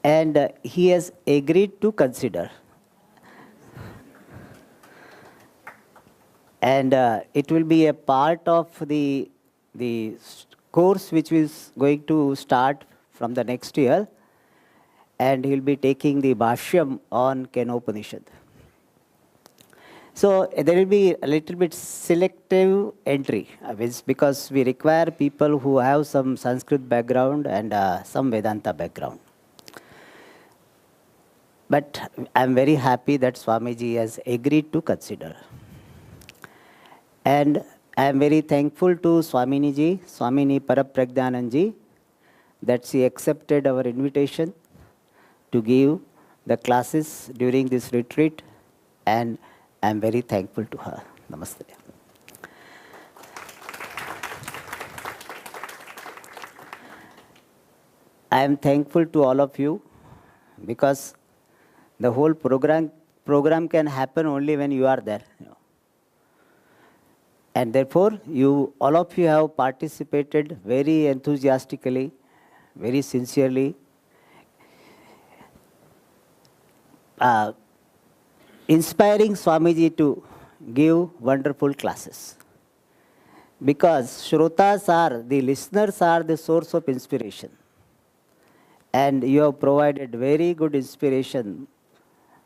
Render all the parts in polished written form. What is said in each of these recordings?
and he has agreed to consider. And it will be a part of the course which is going to start from the next year, and he'll be taking the Bhashyam on Kenopanishad. So there will be a little bit selective entry, because we require people who have some Sanskrit background and some Vedanta background. But I'm very happy that Swamiji has agreed to consider. And I'm very thankful to Swamini Parapragyananji, that she accepted our invitation to give the classes during this retreat, and I'm very thankful to her. Namaste. I am thankful to all of you, because the whole program can happen only when you are there. And therefore, all of you have participated very enthusiastically, very sincerely, inspiring Swamiji to give wonderful classes. Because the listeners are the source of inspiration. And you have provided very good inspiration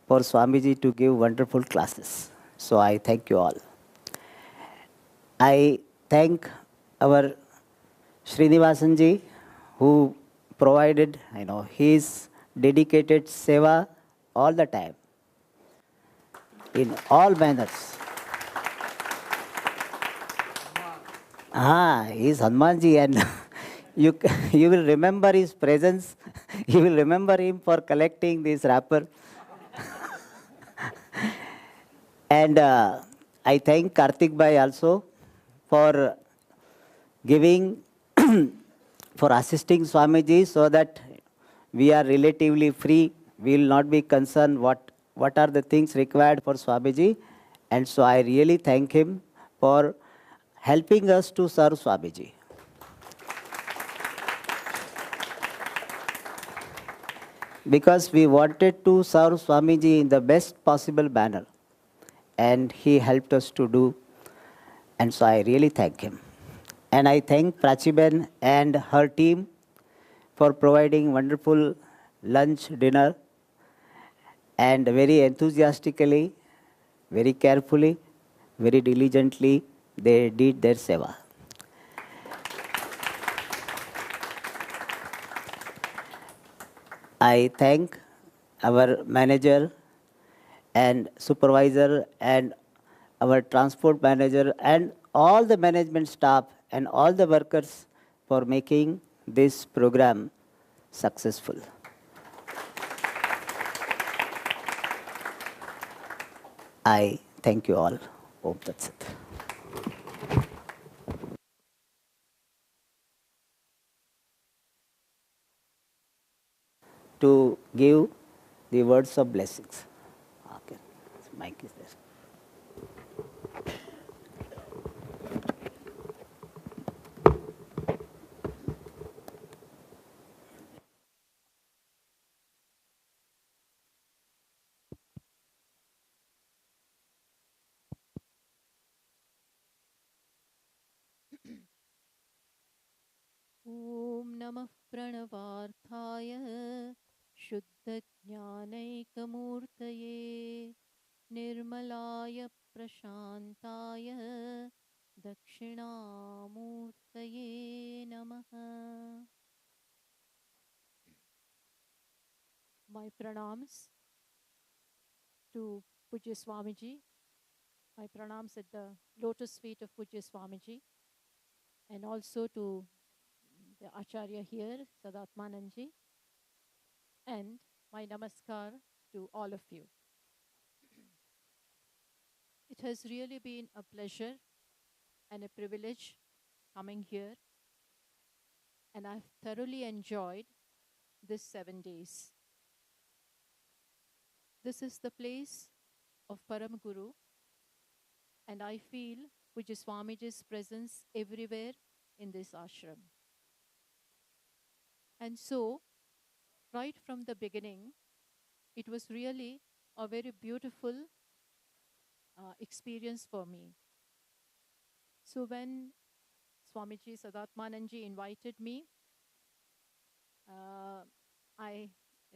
for Swamiji to give wonderful classes. So I thank you all. I thank our Srinivasanji, who provided his dedicated seva all the time, in all manners. He is Hanumanji, and you will remember his presence. You will remember him for collecting this wrapper. And I thank Karthik Bhai also for giving, for assisting Swamiji, so that we are relatively free. We will not be concerned what are the things required for Swamiji. And so I really thank him for helping us to serve Swamiji. Because we wanted to serve Swamiji in the best possible manner, and he helped us to do. And so I really thank him. And I thank Prachiben and her team for providing wonderful lunch, dinner, and very enthusiastically, very carefully, very diligently, they did their seva. I thank our manager and supervisor and our transport manager and all the management staff and all the workers for making this program successful. I thank you all. Om Tat Sat. To give the words of blessings. Okay, mic is there. ॐ नमः प्रणवार्थाय शुद्धज्ञानैकमूर्तये निर्मलाय प्रशान्ताय दक्षिणामूर्तये नमः. My pranams to Pujya Swamiji. My pranams at the lotus feet of Pujya Swamiji, and also to the Acharya here, Sadatmananji, and my namaskar to all of you. It has really been a pleasure and a privilege coming here, and I've thoroughly enjoyed this 7 days. This is the place of Param Guru, and I feel Pujya Swamiji's presence everywhere in this ashram. And so, right from the beginning, it was really a very beautiful experience for me. So when Swamiji Sadatmananji invited me, uh, I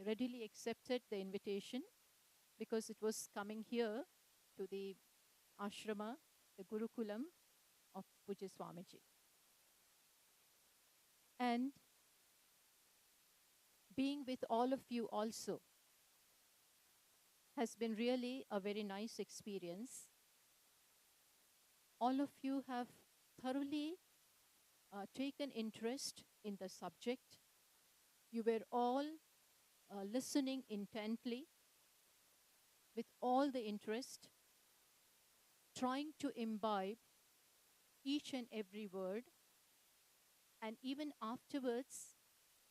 readily accepted the invitation because it was coming here to the ashrama, the Gurukulam of Pujya Swamiji. And being with all of you also has been really a very nice experience. All of you have thoroughly taken interest in the subject. You were all listening intently with all the interest, trying to imbibe each and every word. And even afterwards,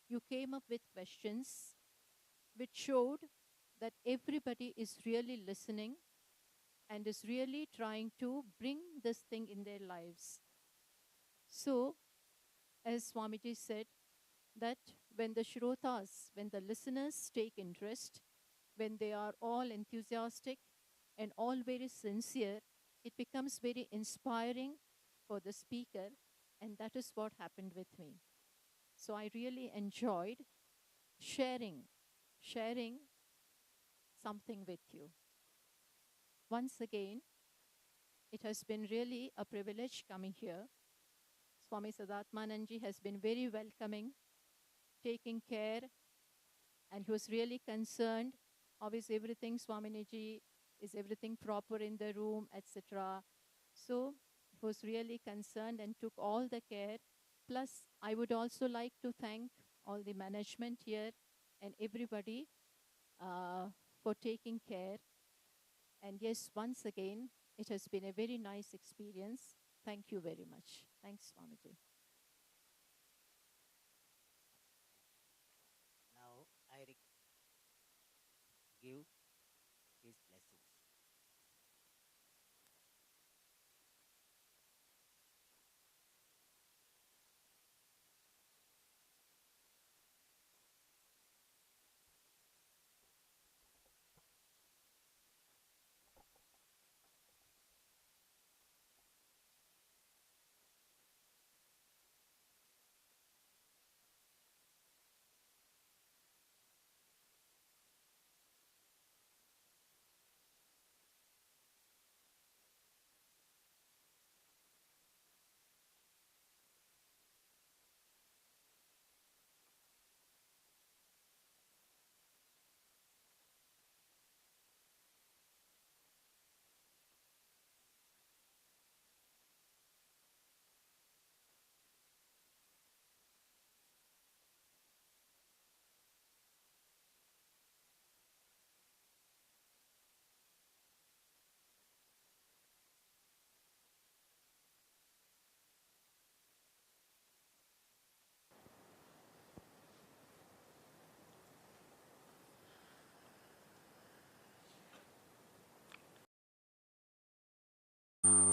you came up with questions which showed that everybody is really listening and is really trying to bring this thing in their lives. So, as Swamiji said, that when the shrotas, when the listeners take interest, when they are all enthusiastic and all very sincere, it becomes very inspiring for the speaker, and that is what happened with me. So I really enjoyed sharing something with you. Once again, it has been really a privilege coming here. Swami Sadatmananji has been very welcoming, taking care, and he was really concerned. How is everything, Swaminiji? Is everything proper in the room, etc.? So he was really concerned and took all the care. Plus, I would also like to thank all the management here and everybody for taking care. And yes, once again, it has been a very nice experience. Thank you very much. Thanks, Swamiji. Now I give his blessings.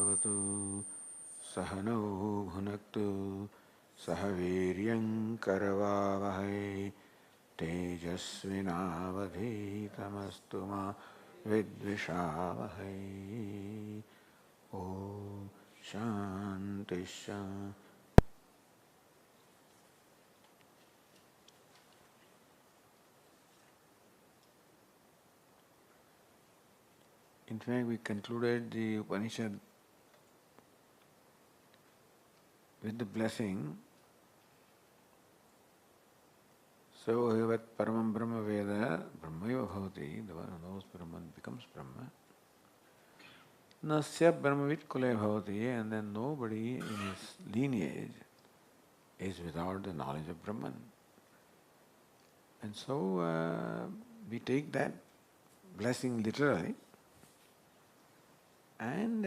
भवतु सहनौ भुनक्तु सह वीर्यं करवावहै तेजस्विनावधीतमस्तु मा विद्विषावहै ॐ शान्ति शान्ति. In fact, we concluded the Upanishad with the blessing. So, Evat Paramam Brahma Veda, Brahmaiva Bhavati, the one who knows Brahman becomes Brahma. Nasya Brahmavit Kule Bhavati, and then nobody in his lineage is without the knowledge of Brahman. And so, we take that blessing literally. And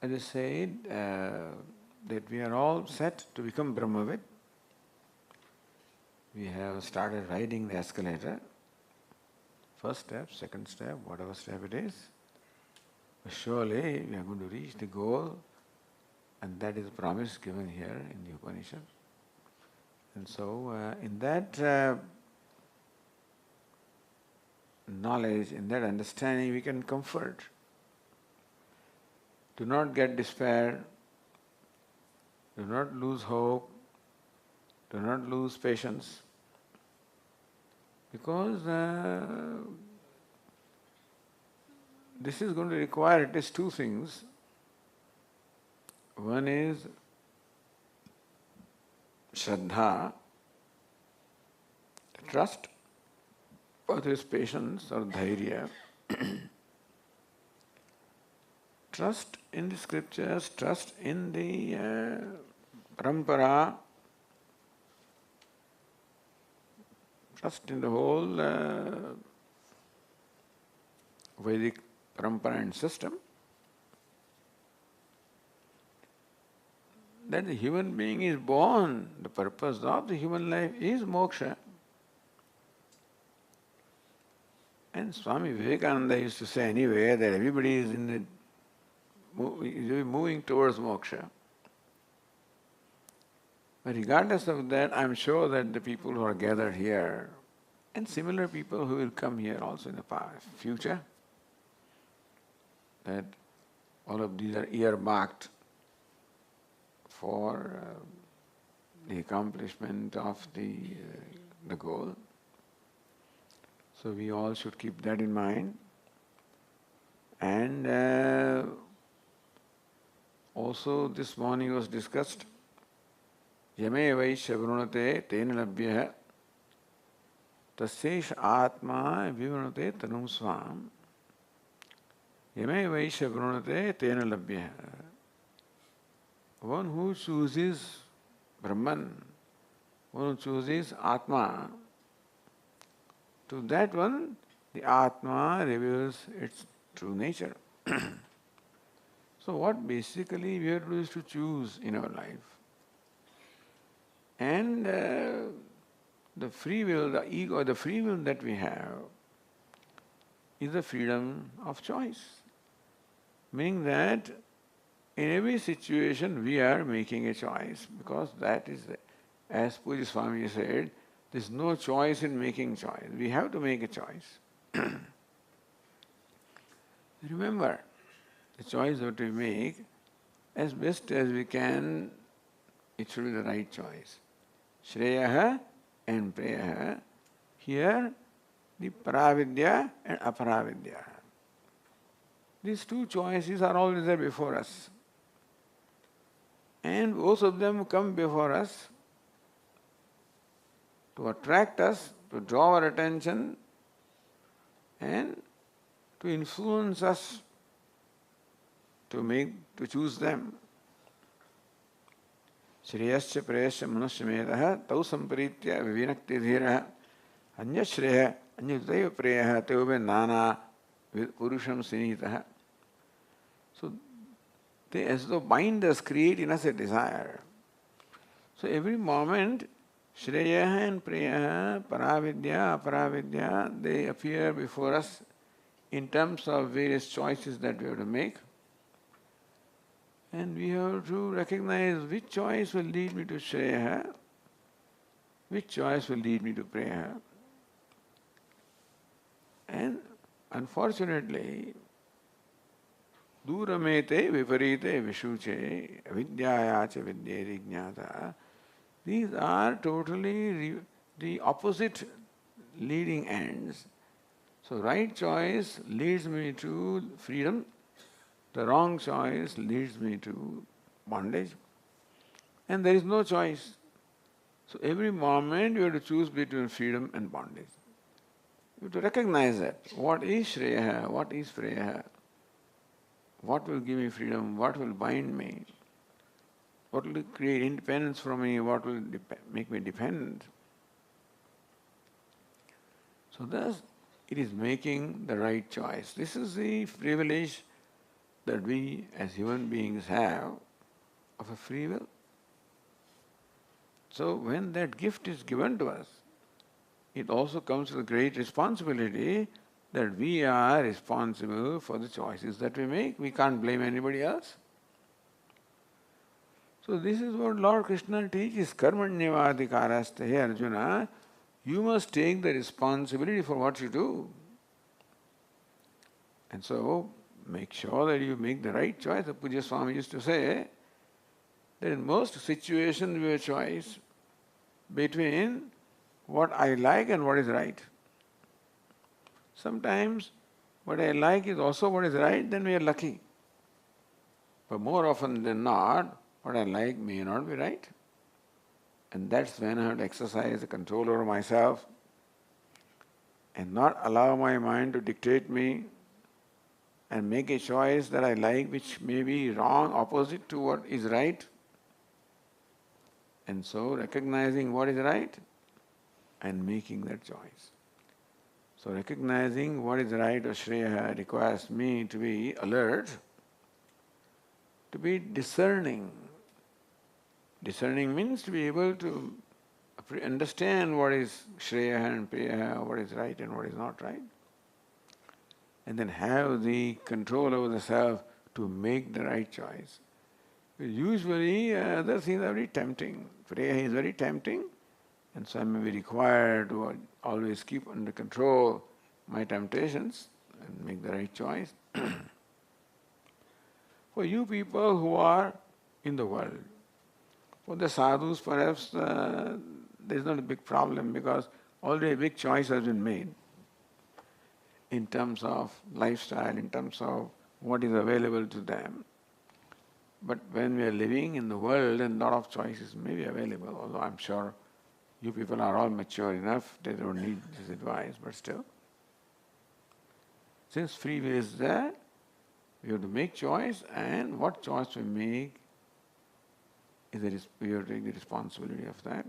as I said, that we are all set to become Brahmavid. We have started riding the escalator. First step, second step, whatever step it is. But surely we are going to reach the goal, and that is the promise given here in the Upanishad. And so in that knowledge, in that understanding, we can comfort. Do not get despair. Do not lose hope. Do not lose patience. Because this is going to require at least two things. One is Shraddha, trust, other is patience or dhairya. Trust in the scriptures, trust in the parampara, trust in the whole Vedic parampara and system, that the human being is born, the purpose of the human life is moksha. And Swami Vivekananda used to say anyway that everybody is moving towards moksha. But regardless of that, I'm sure that the people who are gathered here, and similar people who will come here also in the future, that all of these are earmarked for the accomplishment of the goal. So we all should keep that in mind. And also this morning was discussed, Yame vaishya vrunate tena labhyah tasyesh atma vivrunate tanum swam. Yame vaishya vrunate tena labhyah. One who chooses Brahman, one who chooses Atma, to that one the Atma reveals its true nature. So what basically we have to do is to choose in our life. And the free will, the ego, the free will that we have is the freedom of choice. Meaning that in every situation we are making a choice, because that is, as Puja Swami said, there is no choice in making choice. We have to make a choice. Remember, the choice that we make, as best as we can, it should be the right choice. Shreyaha and Preyaha. Here, the Paravidya and Aparavidya. These two choices are always there before us. And both of them come before us to attract us, to draw our attention, and to influence us to choose them. Shreyasya prayasya manusyamedaha tau samparitya vivinakti dhiraha anyashreya anyutaiva preyaha teobe nana purusham sinitaha. So they as though bind us, create in us a desire. So every moment, Shreya and Preya, Paravidya, Aparavidya, they appear before us in terms of various choices that we have to make. And we have to recognize which choice will lead me to Shreya, which choice will lead me to Preya. And unfortunately, Duramete viparite vishuche avidyayacha vidyeri jnata. These are totally the opposite leading ends. So right choice leads me to freedom, the wrong choice leads me to bondage. And there is no choice. So every moment you have to choose between freedom and bondage. You have to recognize that. What is Shreya? What is Preya? What will give me freedom? What will bind me? What will create independence from me? What will make me dependent? So thus, it is making the right choice. This is the privilege that we as human beings have of a free will. So when that gift is given to us, it also comes with a great responsibility that we are responsible for the choices that we make. We can't blame anybody else. So this is what Lord Krishna teaches, karmanyavadikaraste. Hey Arjuna, you must take the responsibility for what you do. And so, make sure that you make the right choice. The Pujya Swami used to say that in most situations we have a choice between what I like and what is right. Sometimes what I like is also what is right, then we are lucky. But more often than not, what I like may not be right. And that's when I have to exercise the control over myself and not allow my mind to dictate me and make a choice that I like which may be wrong, opposite to what is right. And so recognizing what is right and making that choice. So recognizing what is right or Shreya requires me to be alert, to be discerning. Discerning means to be able to understand what is Shreya and Priya, what is right and what is not right. And then have the control over the self to make the right choice. Usually other things are very tempting. Priya is very tempting, and so I may be required to always keep under control my temptations and make the right choice. For you people who are in the world, for the sadhus perhaps there is not a big problem because already a big choice has been made in terms of lifestyle, in terms of what is available to them. But when we are living in the world, and a lot of choices may be available, although I'm sure you people are all mature enough, they don't need this advice, but still. Since free will is there, we have to make choice, and what choice we make, we have to take the responsibility of that.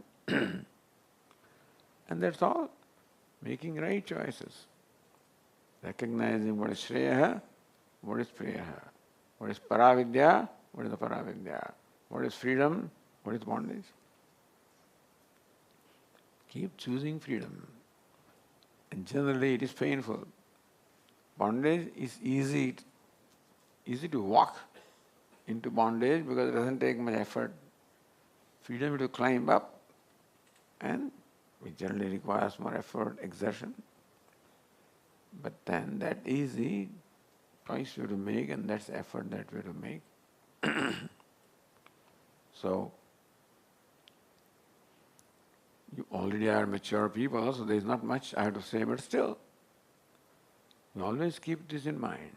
And that's all. Making right choices. Recognizing what is Shreya, what is Priya, what is Paravidya, what is Aparavidya, what is freedom, what is bondage. Keep choosing freedom. And generally it is painful. Bondage is easy to walk into bondage because it doesn't take much effort. Freedom is to climb up, and it generally requires more effort, exertion. But then that easy choice you have to make, and that's the effort that we have to make. So, you already are mature people, so there is not much I have to say, but still, you always keep this in mind,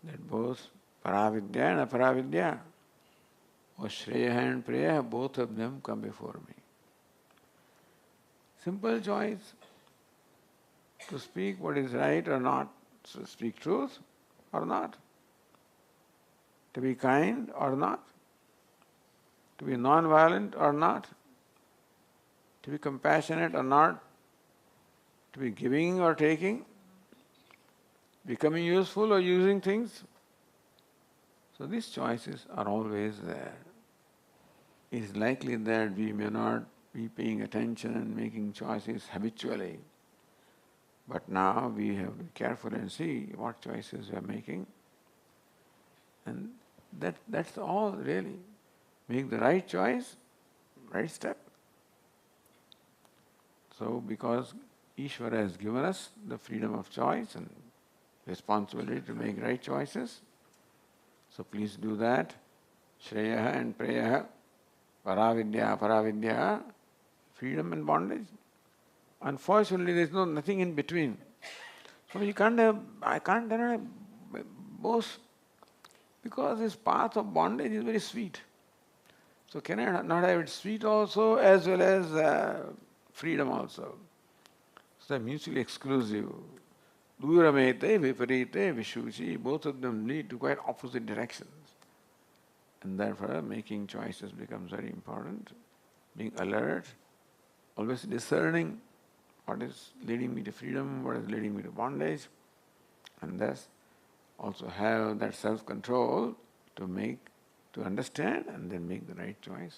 that both Paravidya and Aparavidya, or Shreya and Priya, both of them come before me. Simple choice, to speak what is right or not, to speak truth or not, to be kind or not, to be non-violent or not, to be compassionate or not, to be giving or taking, becoming useful or using things. So these choices are always there. It is likely that we may not be paying attention and making choices habitually. But now we have to be careful and see what choices we are making. And that's all really. Make the right choice, right step. So because Ishvara has given us the freedom of choice and responsibility to make right choices, so please do that. Shreya and Priya, Paravidya, Aparavidya, freedom and bondage. Unfortunately, there is nothing in between. So I can't have both, because this path of bondage is very sweet. So can I not have it sweet also as well as freedom also? So they're mutually exclusive. Duramete, Viparite, Vishuchi, both of them lead to quite opposite directions. And therefore making choices becomes very important. Being alert, always discerning what is leading me to freedom, what is leading me to bondage, and thus also have that self-control to understand and then make the right choice.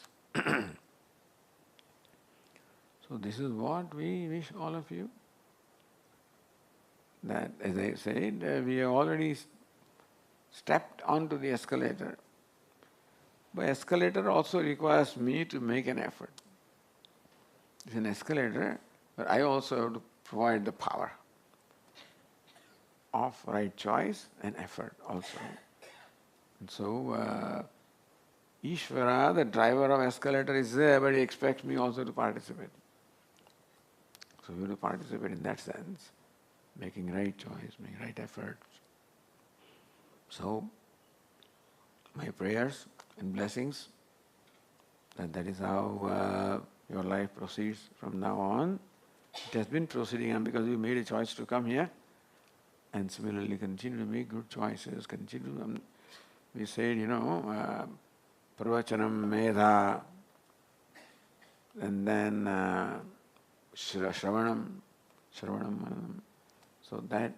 So this is what we wish all of you. That, as I said, we have already stepped onto the escalator. But escalator also requires me to make an effort. It's an escalator, but I also have to provide the power of right choice and effort also. And so, Ishvara, the driver of escalator, is there, but he expects me also to participate. So we have to participate in that sense, making right choice, making right efforts. So, my prayers and blessings, that is how your life proceeds from now on. It has been proceeding on because you made a choice to come here, and similarly continue to make good choices, continue. We said, pravachanam, medha, and then shravanam, mananam. So that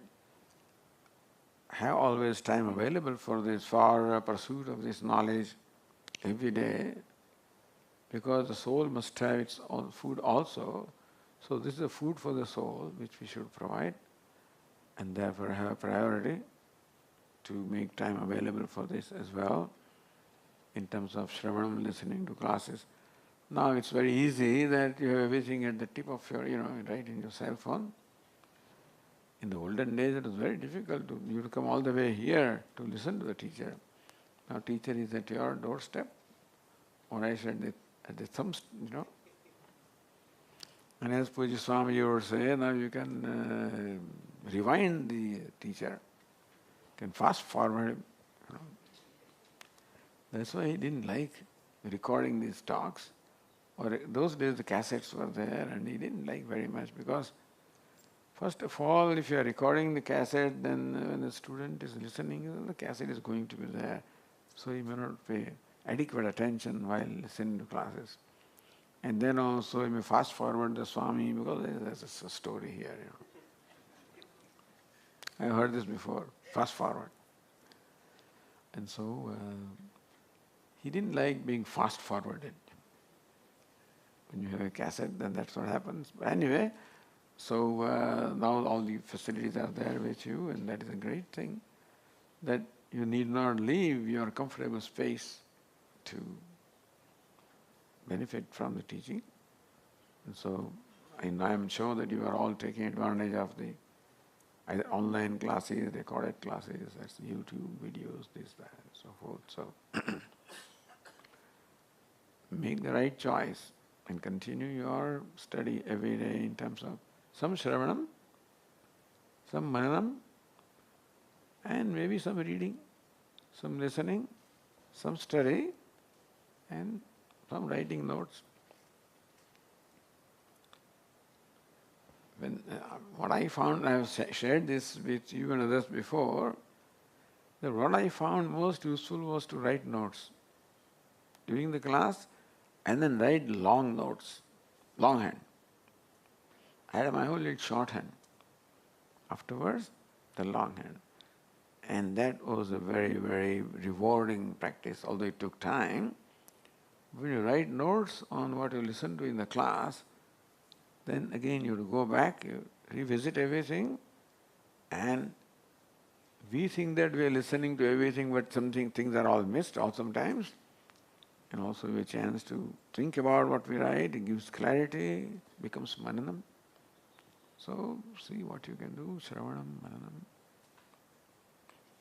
have always time available for this, for pursuit of this knowledge every day, because the soul must have its own food also. So this is a food for the soul which we should provide, and therefore have priority to make time available for this as well, in terms of shravanam, listening to classes. Now it's very easy that you have everything at the tip of your, right in your cell phone. In the olden days it was very difficult you to come all the way here to listen to the teacher. Now teacher is at your doorstep, or I said at the thumb, And as Puja Swami would say, now you can rewind the teacher, can fast forward him. That's why he didn't like recording these talks. Or those days the cassettes were there, and he didn't like very much because, first of all, if you are recording the cassette, then when the student is listening, the cassette is going to be there. So he may not pay adequate attention while listening to classes. And then also he may fast forward the Swami, because there's a story here. I heard this before, fast forward. And so he didn't like being fast forwarded. When you have a cassette, then that's what happens. But anyway, so now all the facilities are there with you, and that is a great thing, that you need not leave your comfortable space to benefit from the teaching. And so I am sure that you are all taking advantage of the either online classes, recorded classes, that's YouTube videos, this, that, and so forth. So make the right choice and continue your study every day in terms of some shravanam, some mananam, and maybe some reading, some listening, some study, and some writing notes. What I found, I have shared this with you and others before, that what I found most useful was to write notes during the class, and then write long notes, longhand. I had my whole little shorthand. Afterwards, the longhand. And that was a very, very rewarding practice, although it took time. When you write notes on what you listen to in the class, then again you have to go back, you revisit everything, and we think that we are listening to everything, but things are all missed all sometimes. And also a chance to think about what we write, it gives clarity, becomes mananam. So see what you can do, shravanam, mananam.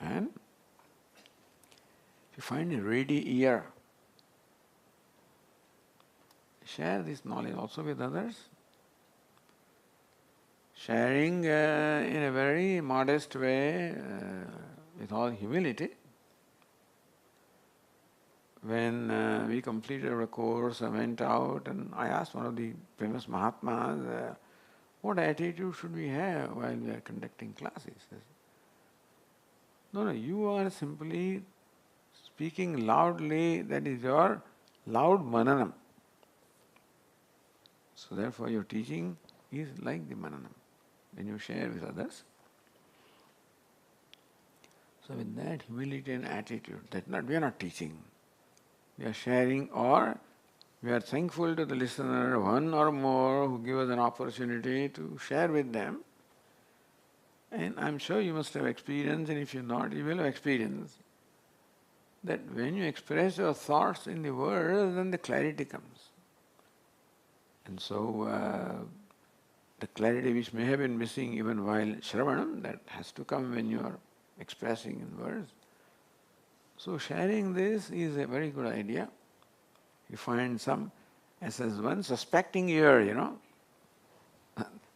And if you find a ready ear, share this knowledge also with others. Sharing in a very modest way, with all humility. When we completed our course, I went out and I asked one of the famous Mahatmas, what attitude should we have while we are conducting classes? No, you are simply speaking loudly, that is your loud mananam. So therefore your teaching is like the mananam, when you share with others. So with that humility and attitude, we are not teaching. We are sharing, or we are thankful to the listener, one or more, who give us an opportunity to share with them. And I'm sure you must have experience, and if you're not, you will have experience. that when you express your thoughts in the words, then the clarity comes. And so the clarity which may have been missing even while Shravanam, that has to come when you are expressing in words. So sharing this is a very good idea. You find some SS1 suspecting ear,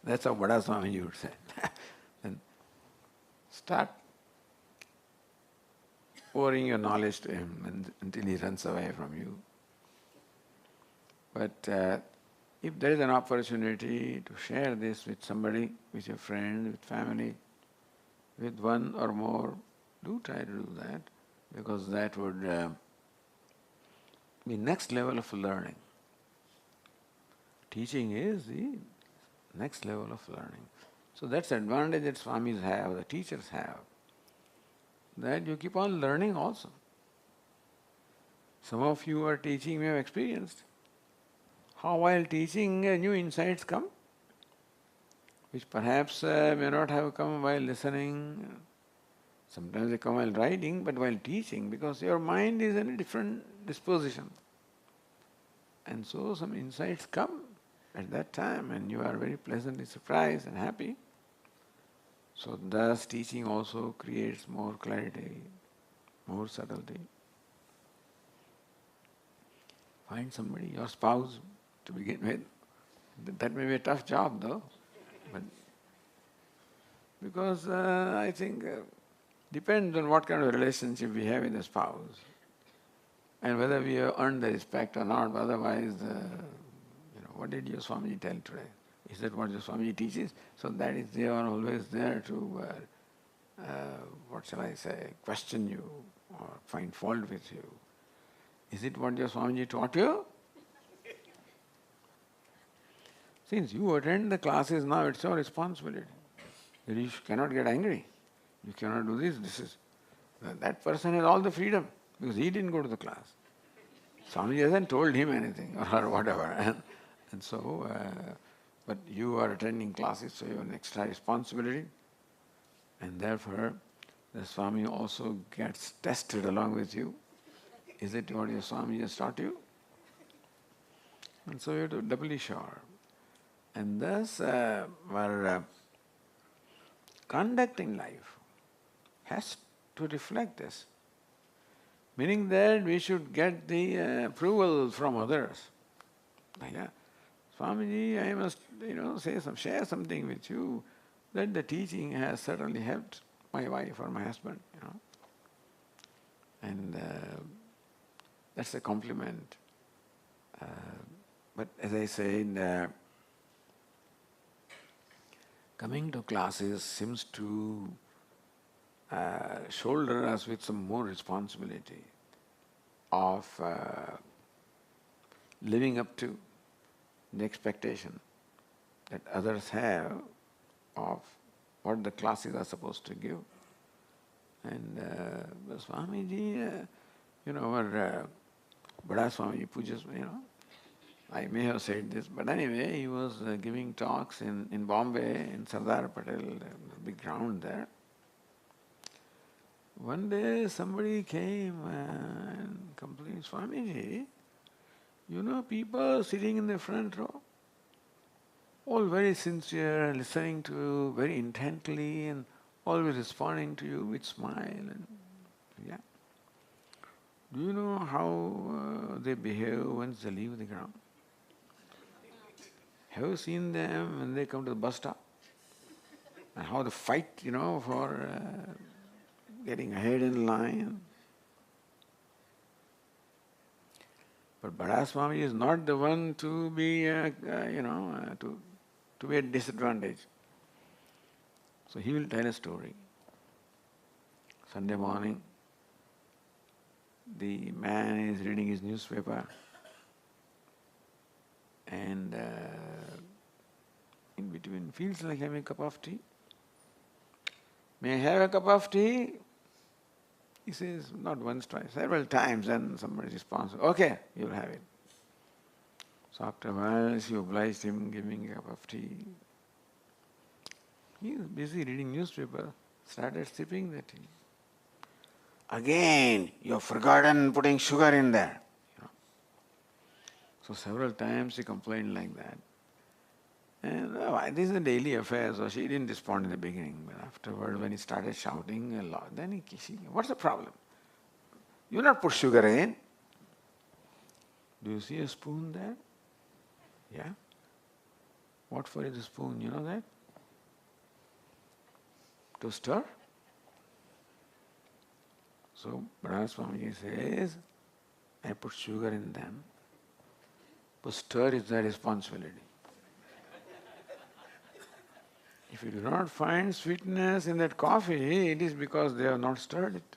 That's how Bada Swami would say. Then start pouring your knowledge to him until he runs away from you. But if there is an opportunity to share this with somebody, with your friend, with family, with one or more, do try to do that, because that would be next level of learning. Teaching is the next level of learning. So that's the advantage that Swamis have, the teachers have, that you keep on learning also. Some of you are teaching, may have experienced how while teaching new insights come, which perhaps may not have come while listening. Sometimes they come while writing, but while teaching, because your mind is in a different disposition. And so some insights come at that time, and you are very pleasantly surprised and happy. So thus teaching also creates more clarity, more subtlety. Find somebody, your spouse to begin with. That may be a tough job though, but because I think depends on what kind of relationship we have with the spouse and whether we have earned the respect or not. Otherwise, what did your Swamiji tell today? Is that what your Swamiji teaches? So that is, they are always there to, what shall I say, question you or find fault with you. Is it what your Swamiji taught you? Since you attend the classes now, it's your responsibility. You cannot get angry. You cannot do this. That person has all the freedom because he didn't go to the class. Swamiji hasn't told him anything or whatever. And so, but you are attending classes, so you have an extra responsibility. And therefore, the Swami also gets tested along with you. Is it what your Swami has taught you? And so you have to be doubly sure. And thus, our conduct in life has to reflect this. Meaning that we should get the approval from others. Yeah, Swamiji, I must, share something with you that the teaching has certainly helped my wife or my husband, And that's a compliment. But as I said, coming to classes seems to shoulder us with some more responsibility of living up to the expectation that others have of what the classes are supposed to give. And Swamiji, our Bada Swamiji, Puja, I may have said this, but anyway, he was giving talks in Bombay, in Sardar Patel, big ground there. One day somebody came and complained, Swamiji, people sitting in the front row, all very sincere, listening to you very intently and always responding to you with smile. And yeah. Do you know how they behave once they leave the ground? Have you seen them when they come to the bus stop? And how they fight, for getting ahead in line. But Bada Swami is not the one to be, to be at disadvantage. So he will tell a story. Sunday morning, the man is reading his newspaper, and in between feels like having a cup of tea. May I have a cup of tea? He says, not once, twice, several times, and somebody responds, okay, you'll have it. So after a while, she obliged him giving a cup of tea. He was busy reading newspaper, started sipping the tea. again you have forgotten putting sugar in there. So several times she complained like that. And this is a daily affair, so she didn't respond in the beginning. But afterward, when he started shouting a lot, then she, what's the problem? You not put sugar in. Do you see a spoon there? Yeah. What for is the spoon? You know that? To stir. So Swamiji says, I put sugar in them. But stir is their responsibility. If you do not find sweetness in that coffee, it is because they have not stirred it.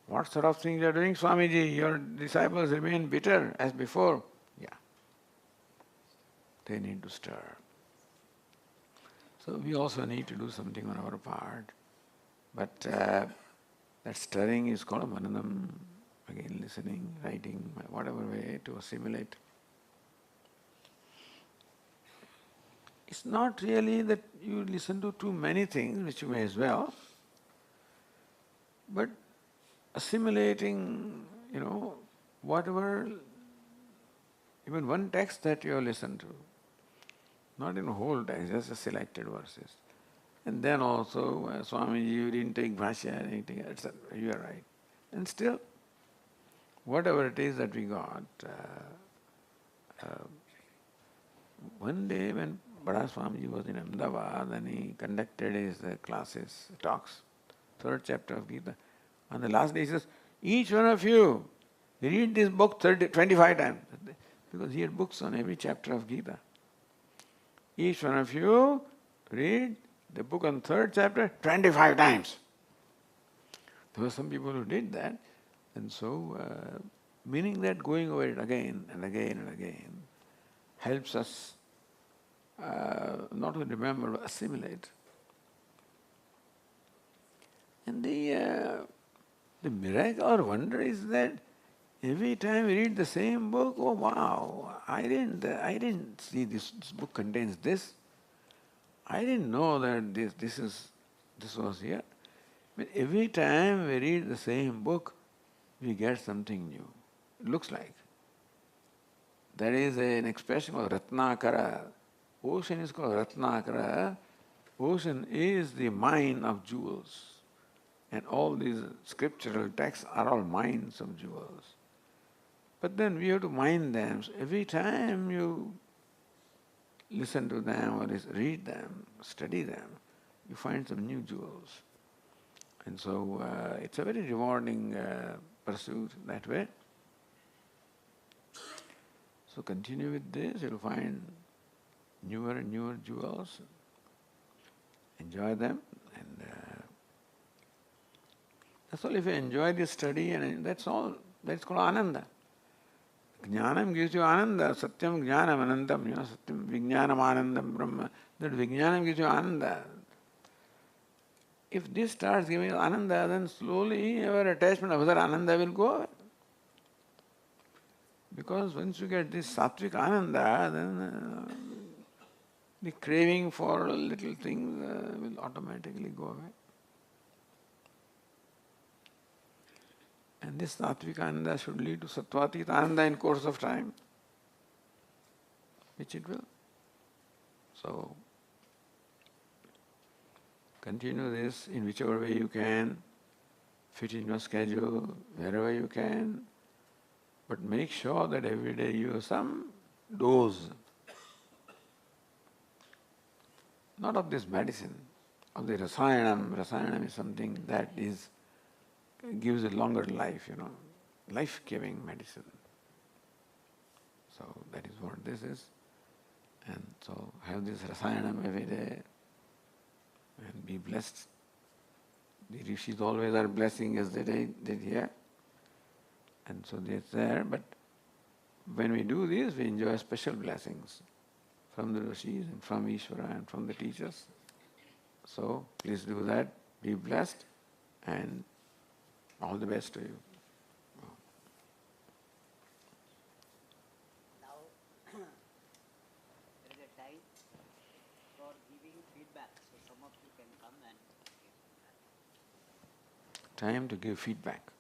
What sort of things you are doing, Swamiji? Your disciples remain bitter as before. Yeah. They need to stir. So we also need to do something on our part. But that stirring is called mananam. Again, listening, writing, whatever way to assimilate. It's not really that you listen to too many things, which you may as well, but assimilating, whatever, even one text that you have listened to, not in a whole text, just a selected verses. And then also, Swamiji, you didn't take bhashya, anything, etc. You are right. And still, whatever it is that we got, one day when Swamiji was in Ahmedabad and he conducted his classes, talks, 3rd chapter of Gita. On the last day he says, each one of you read this book 25 times. Because he had books on every chapter of Gita. Each one of you read the book on 3rd chapter 25 times. There were some people who did that. And so, meaning that going over it again and again and again helps us not to remember, but assimilate. And the miracle or wonder is that every time we read the same book, oh wow, I didn't see this book contains this. I didn't know that this was here. But every time we read the same book, we get something new. It looks like. There is an expression called Ratnakara. Ocean is called Ratnakara. Ocean is the mine of jewels. And all these scriptural texts are all mines of jewels. But then we have to mine them. So every time you listen to them or read them, study them, you find some new jewels. And so it's a very rewarding pursuit that way. So continue with this, you'll find newer and newer jewels. Enjoy them. And that's all. If you enjoy this study, and that's all, that's called ananda. Jnanam gives you ananda, satyam jnanam anandam, satyam vijnanam anandam brahma. That vijnanam gives you ananda. If this starts giving ananda, then slowly your attachment of other ananda will go away. Because once you get this sattvic ananda, then the craving for little things will automatically go away. And this sattvic ananda should lead to sattvatik ananda in course of time, which it will. So, continue this in whichever way you can, fit in your schedule, wherever you can, but make sure that every day you have some dose, not of this medicine, of the rasayanam. Rasayanam is something that gives a longer life, life-giving medicine. So that is what this is. And so have this rasayanam every day and be blessed. The rishis always are blessing as they did here. And so it's there, but when we do this, we enjoy special blessings from the rishis and from Ishvara and from the teachers. So please do that, be blessed, and all the best to you. Now, there is a time for giving feedback. So some of you can come and give feedback. time to give feedback.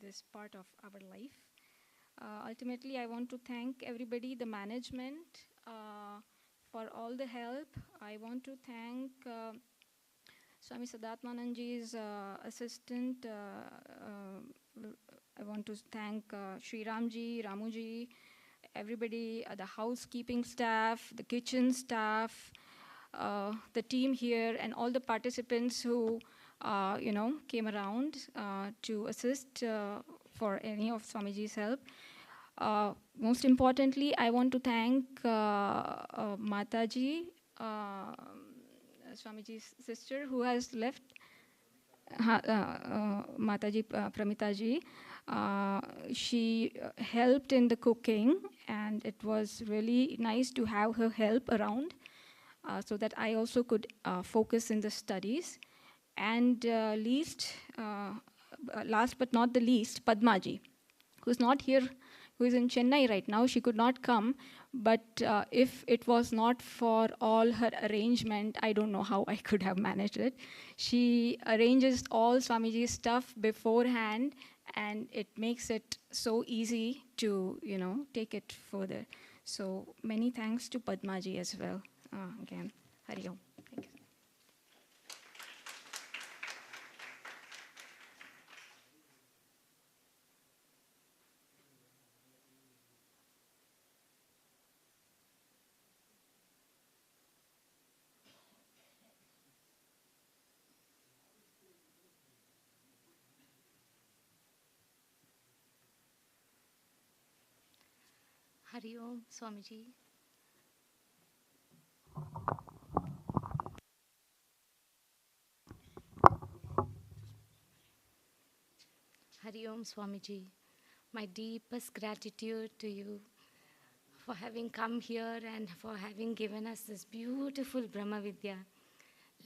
this part of our life. Ultimately, I want to thank everybody, the management, for all the help. I want to thank Swami Sadatmananji's assistant. I want to thank Sri Ramji, Ramuji, everybody, the housekeeping staff, the kitchen staff, the team here, and all the participants who came around to assist for any of Swamiji's help. Most importantly, I want to thank Mataji, Swamiji's sister, who has left, Mataji Pramitaji. She helped in the cooking, and it was really nice to have her help around so that I also could focus in the studies. And last but not the least, Padmaji, who's not here, who is in Chennai right now. She could not come, but if it was not for all her arrangement, I don't know how I could have managed it. She arranges all Swamiji's stuff beforehand, and it makes it so easy to, take it further. So many thanks to Padmaji as well. Again, Hari Om. Thank you. Hari Om, Swamiji. Hari Om, Swamiji. My deepest gratitude to you for having come here and for having given us this beautiful Brahma Vidya.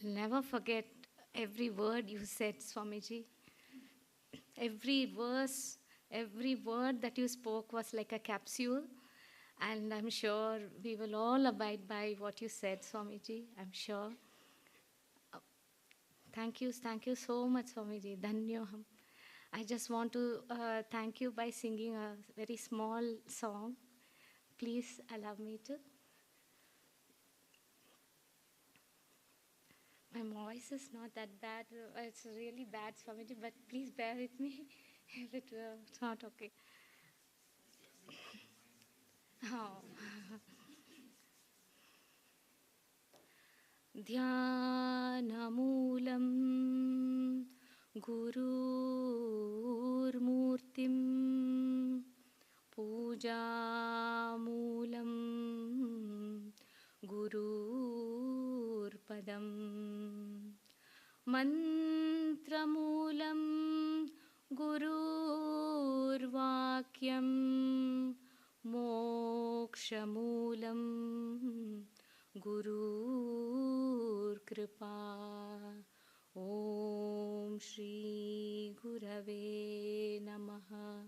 Never forget every word you said, Swamiji. Every verse, every word that you spoke was like a capsule. And I'm sure we will all abide by what you said, Swamiji. I'm sure. Thank you so much, Swamiji. Dhanyaham. I just want to thank you by singing a very small song. Please allow me to. My voice is not that bad. It's really bad, Swamiji, but please bear with me if it's not okay. Oh. Dhyanamulam Gururmurtim Pujamulam Gururpadam Mantramulam Gururvakyam Mokshamulam Gurur Kripa. Om Shri Gurave Namaha.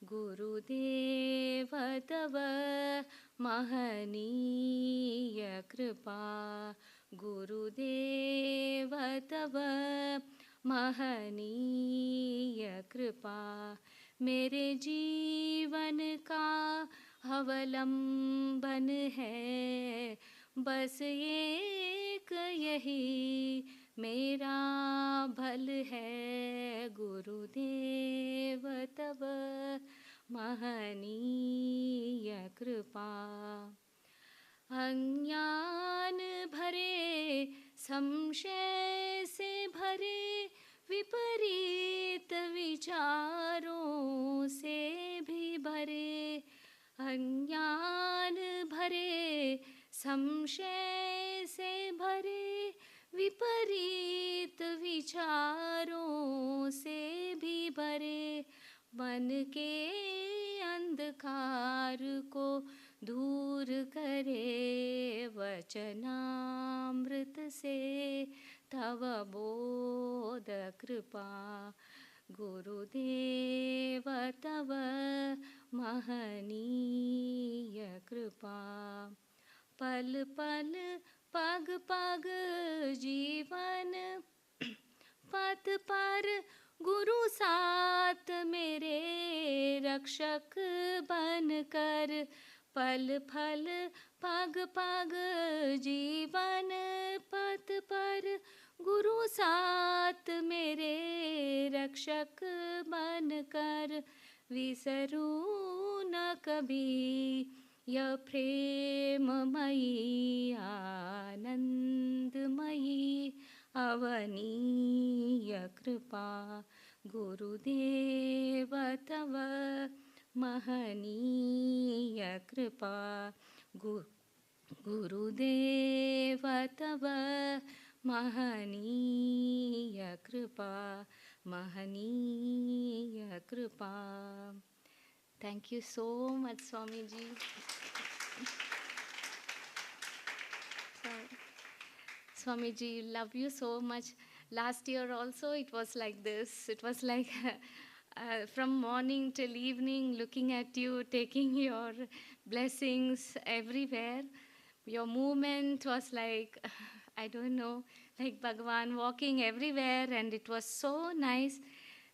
Gurudeva Tava Mahaniya Kripa. Gurudeva Tava Mahaniya Kripa. मेरे जीवन का अवलंबन है, बस एक यही मेरा भल है। गुरुदेव तब महनीय कृपा। अज्ञान भरे संशय से भरे विपरीत विचारों से भी भरे। अज्ञान भरे संशय से भरे विपरीत विचारों से भी भरे। मन के अंधकार को दूर करे वचनामृत से तव बोध कृपा। गुरुदेव तव महनीय कृपा। पल पल पग पग जीवन पथ पर गुरु साथ मेरे रक्षक बनकर, पल पल पग पग जीवन पथ पर। गुरु साथ मेरे रक्षक बनकर, विसरू न कभी यह प्रेममयी आनंदमयी अवनीय कृपा। गुरुदेव तव महनीय कृपा, गुरुदेव तव महनीय कृपा, महनीय कृपा। Thank you so much, Swamiji. Swamiji, love you so much. Last year also it was like this. It was like from morning till evening looking at you, taking your blessings everywhere. Your movement was like, I don't know, like Bhagwan walking everywhere, and it was so nice.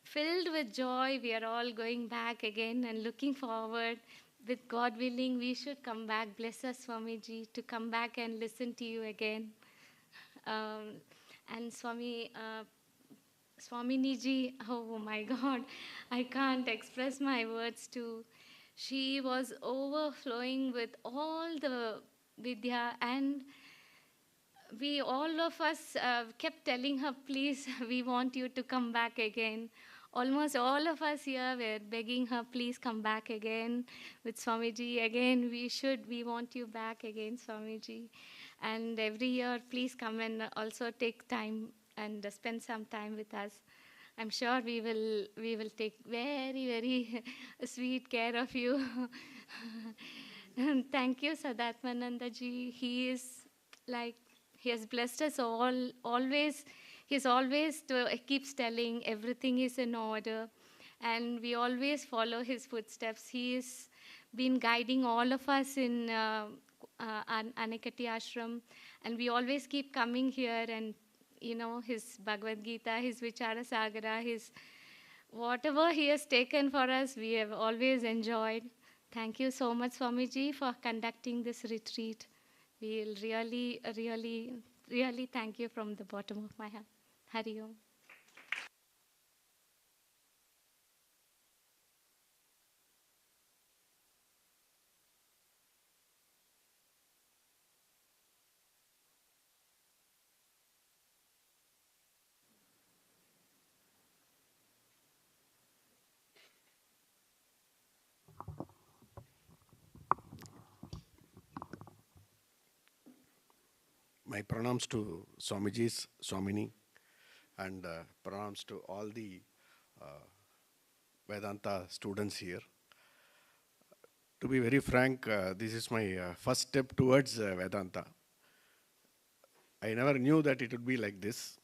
Filled with joy, we are all going back again and looking forward. With God willing, we should come back. Bless us, Swamiji, to come back and listen to you again. And Swaminiji, oh my God, I can't express my words too. She was overflowing with all the Vidya, and we, all of us, kept telling her, please, we want you to come back again. Almost all of us here were begging her, please come back again with Swamiji. Again, we want you back again, Swamiji. And every year, please come and also take time and spend some time with us. I'm sure we will take very, very sweet care of you. And thank you, Sadatmananda ji. He is like, he has blessed us all, always. He's always keeps telling everything is in order, and we always follow his footsteps. He has been guiding all of us in Anekati Ashram, and we always keep coming here, and his Bhagavad Gita, his Vichara Sagara, his whatever he has taken for us, we have always enjoyed. Thank you so much, Swamiji, for conducting this retreat. We'll really, really, really thank you from the bottom of my heart. Hari Om. My pranams to Swamijis, Swamini, and pranams to all the Vedanta students here. To be very frank, this is my first step towards Vedanta. I never knew that it would be like this.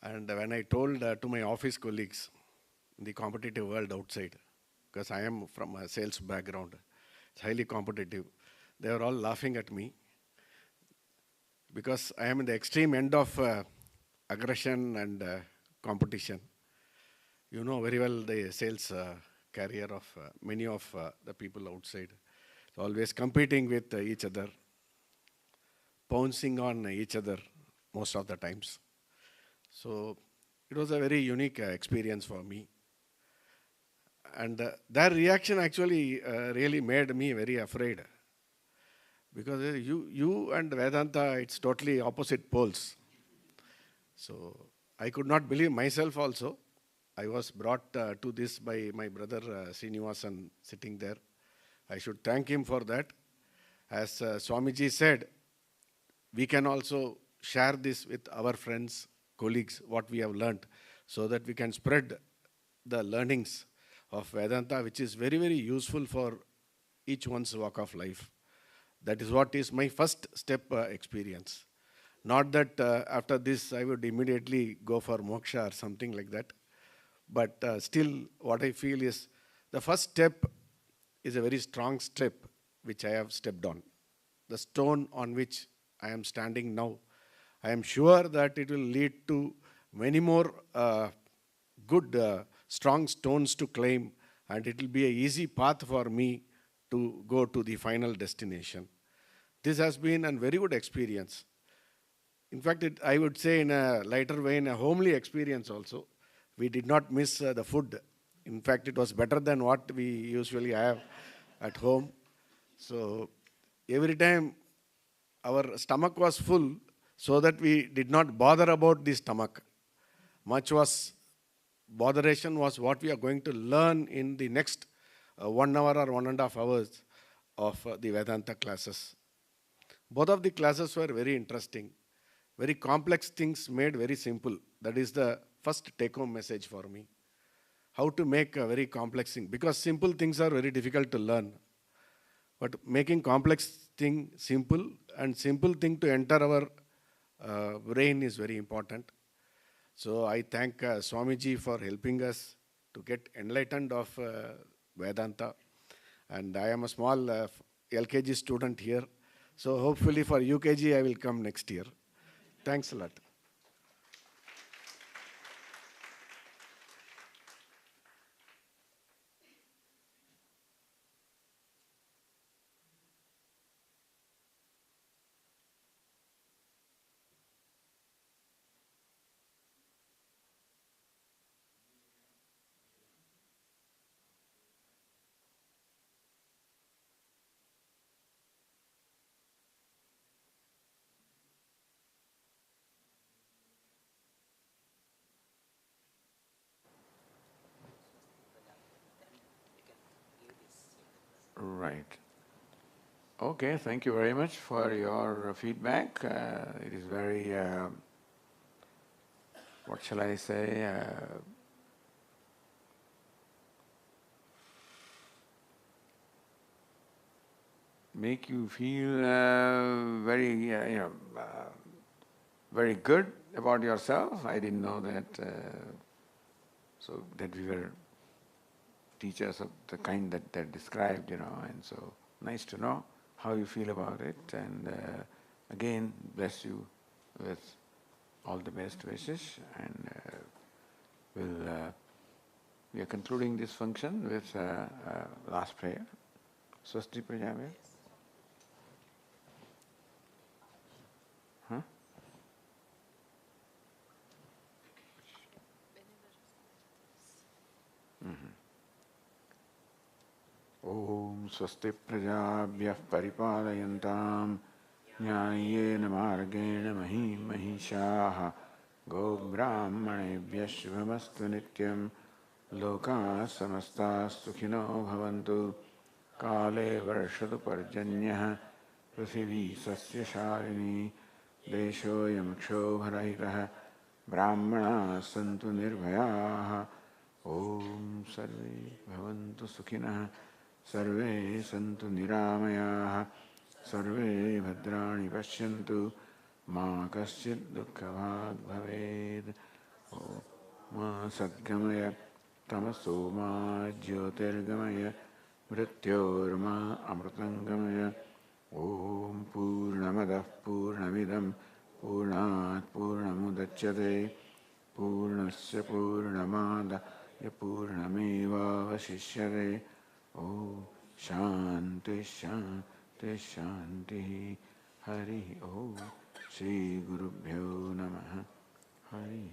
And when I told to my office colleagues in the competitive world outside, because I am from a sales background, it's highly competitive, they were all laughing at me, because I am in the extreme end of aggression and competition. You know very well the sales career of many of the people outside. So always competing with each other, pouncing on each other most of the times. So it was a very unique experience for me. And their reaction actually really made me very afraid. Because you and Vedanta, it's totally opposite poles. So I could not believe myself also. I was brought to this by my brother Srinivasan sitting there. I should thank him for that. As Swamiji said, we can also share this with our friends, colleagues, what we have learned, so that we can spread the learnings of Vedanta, which is very, very useful for each one's walk of life. That is what is my first step experience. Not that after this I would immediately go for moksha or something like that. But still what I feel is the first step is a very strong step which I have stepped on. The stone on which I am standing now, I am sure that it will lead to many more good, strong stones to climb, and it will be an easy path for me to go to the final destination. This has been a very good experience. In fact, I would say in a lighter vein, a homely experience also. We did not miss the food. In fact, it was better than what we usually have at home. So every time our stomach was full, so that we did not bother about the stomach. Much was botheration was what we are going to learn in the next 1 hour or 1.5 hours of the Vedanta classes. Both of the classes were very interesting. Very complex things made very simple. That is the first take-home message for me. How to make a very complex thing. Because simple things are very difficult to learn. But making complex thing simple, and simple thing to enter our brain is very important. So I thank Swamiji for helping us to get enlightened of Vedanta. And I am a small LKG student here. So hopefully for UKG I will come next year. Thanks a lot. Right. Okay, thank you very much for your feedback. It is very, what shall I say, make you feel very, very good about yourself. I didn't know that, so that we were teachers of the kind that they're described, and so nice to know how you feel about it. And again, bless you with all the best wishes. And we are concluding this function with last prayer. Swasti Prajabhya. Huh? Om Swasti Prajabhyah Paripalayantam Nyayena Margena Mahishaha Go Brahmanebhyah Shubhamastu Nityam Loka Samasta Sukhino Bhavantu Kale Varshadu Parjanyah Prithvi Sasya Sharini Deshoyam Kshovarahitaha Brahmana Santu Nirbhayaha Om Sarve Bhavantu Sukhinah Sarve Santu Niramayaha Sarve Bhadrani Pashyantu Ma Kasyid Dukkha Bhaved Ma Sadgamaya Tamaso Ma Jyotirgamaya Mrityorma Amrutangamaya Om Purnamadah Purnamidam Purnat Purnamudachyate Purnasya Purnamada Purnameva Vasishyate Om Shanti Shanti Shanti Hari Om Shri Gurubhyo Namaha Hari